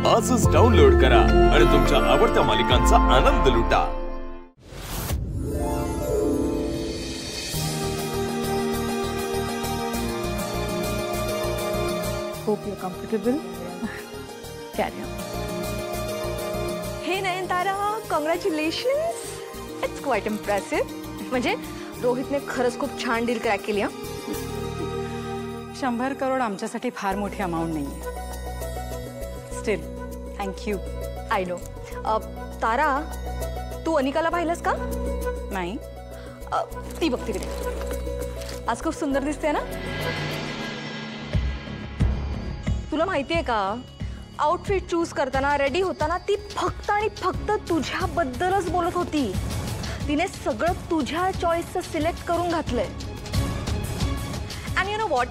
आजच डाउनलोड करा आणि तुमच्या आवडत्या मालिकांचा आनंद लुटा। Hope you're comfortable. Carry on. Hey Nayanthara, congratulations. It's quite impressive. म्हणजे रोहितने खरंच खूप छान डील क्रॅक केली। 100 करोड आमच्यासाठी फार मोठी अमाउंट नाहीये। Still thank you. I know. Tara, तू अनिकाला पाहिलंस का? नाही। ती बघ तिकडे, आज खूप सुंदर दिसते ना। तुला माहितीये का, आउटफिट चूज करताना, रेडी होताना ती फक्त आणि फक्त तुझ्याबद्दलच बोलत होती। तिने सगळं तुझ्या चॉईसचं सिलेक्ट करून घातलंय। अँड यू नो व्हॉट,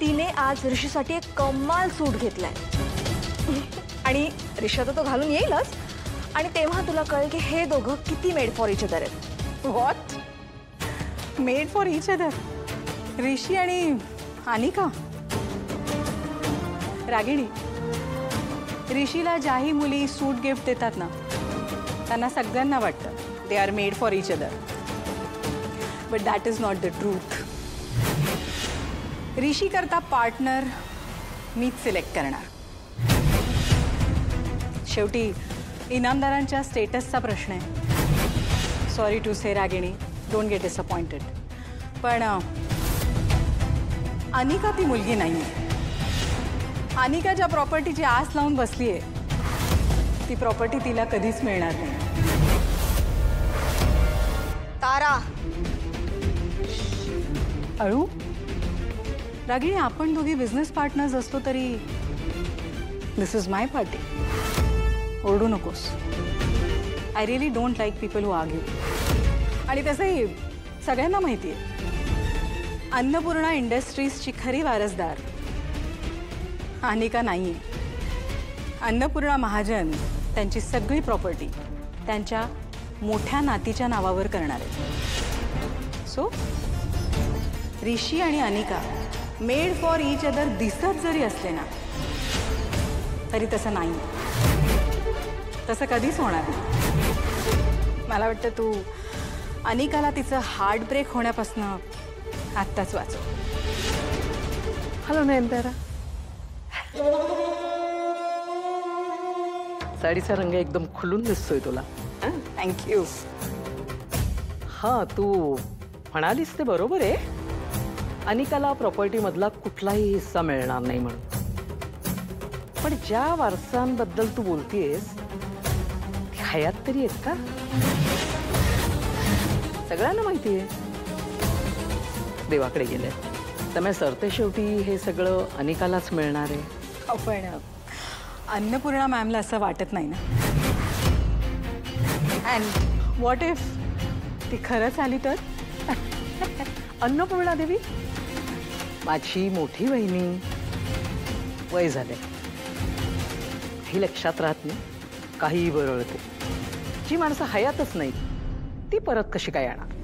तिने आज ऋषीसाठी एक कमाल सूट घेतलाय आणि ऋषा तर तो घालून येईलच, आणि तेव्हा तुला कळेल की हे दोघं किती मेड फॉर इच अदर आहेत। What? Made for each other? Rishi आणि अनिका? रागिणी, ऋषीला ज्याही मुली सूट गिफ्ट देतात ना, त्यांना सगळ्यांना वाटतं they are made for each other, but that is not the truth. Rishi करता पार्टनर मीच सिलेक्ट करणार। शेवटी इनामदारांच्या स्टेटसचा प्रश्न आहे। Sorry to say Ragini, don't get disappointed, पण अनिका ती मुलगी नाही आहे। अनिका ज्या प्रॉपर्टीची आस लावून बसली आहे, ती प्रॉपर्टी तिला कधीच मिळणार नाही। तारा, अळू, रागिणी, आपण दोघी बिझनेस पार्टनर्स असतो तरी दिस इज माय पार्टी। ओरडू नकोस। I really don't like people who argue. आणि तसंही सगळ्यांना माहिती आहे, अन्नपूर्णा इंडस्ट्रीजची खरी वारसदार अनिका नाहीये। अन्नपूर्णा महाजन त्यांची सगळी प्रॉपर्टी त्यांच्या मोठ्या नातीच्या नावावर करणार आहे। सो ऋषी आणि Anika made for each other दिसत जरी असले ना, तरी तसं नाही, तसं कधीच होणार नाही। मला वाटतं तू अनिकाला तिचं हार्ट ब्रेक होण्यापासून आत्ताच वाचव। हॅलो नयनतारा, साडीचा रंग एकदम खुलून दिसतोय तुला। थँक्यू। हा, तू म्हणालीस ते बरोबर आहे, अनिकाला प्रॉपर्टी मधला कुठलाही हिस्सा मिळणार नाही म्हणून। पण ज्या वारसांबद्दल तू बोलतेस ती हयात तरी आहेत का? सगळ्यांना माहिती आहे देवाकडे गेले, त्यामुळे सरते शेवटी हे सगळं अनिकालाच मिळणार आहे। पण अन्नपूर्णा मॅमला असं वाटत नाही ना? अँड व्हॉट इफ ती खरंच आली तर? अन्नपूर्णा देवी माझी मोठी बहिणी, वय झाले, ही लक्षात राहत नाही, काहीही बरळते। जी माणसं हयातच नाही ती परत कशी काय येणार?